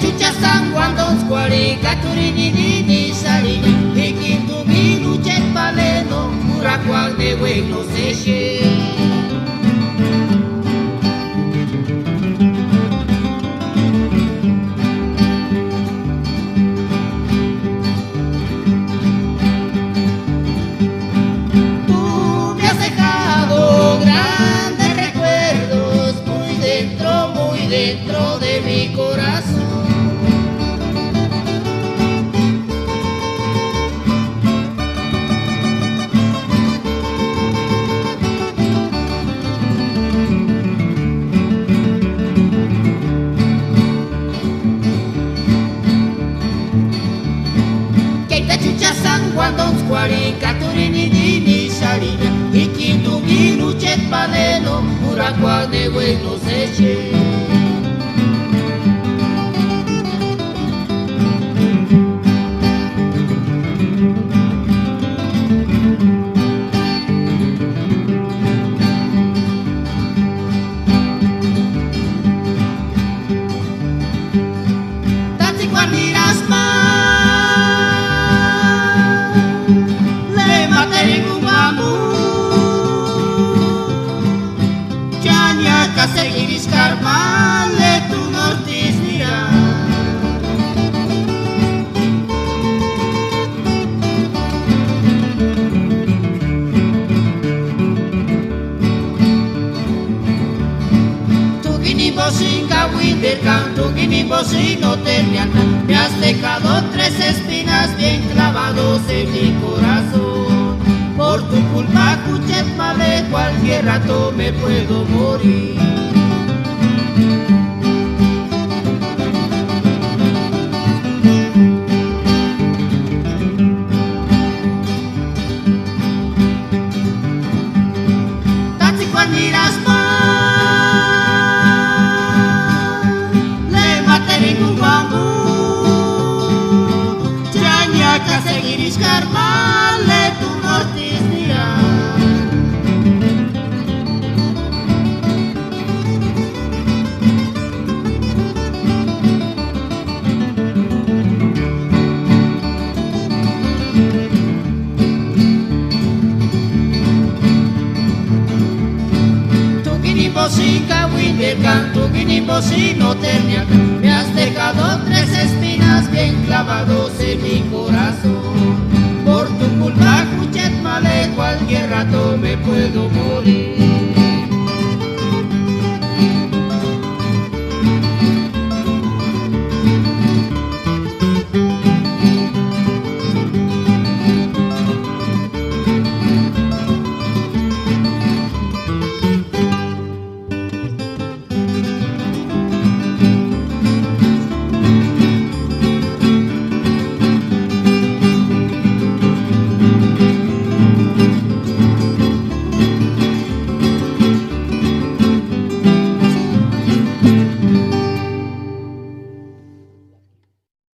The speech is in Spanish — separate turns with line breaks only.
chucha San Juan dos cuari katurini ni salina hikintu minu chet paleno murakwag de wegno seche. Dentro de mi corazón. Keita chucha San Juan dos cuari katurini ni salina hikintu minu chet paleno murakwag de wegno seche. Seguiris karmale tu noticia. Tu guini bosinga winter can, tu guini bosino termiana. Me has dejado tres espinas bien clavados en mi corazón. Por tu culpa, cuchet male, cualquier rato me puedo morir. Tati cual miras mal, le maté un bambú. Chaña que seguiris carmale tu noticia. Bosica winter can, tu guini bosino terniaca. Me has dejado tres espinas bien clavados en mi corazón. Por tu culpa, cuchet male, cualquier rato me puedo morir.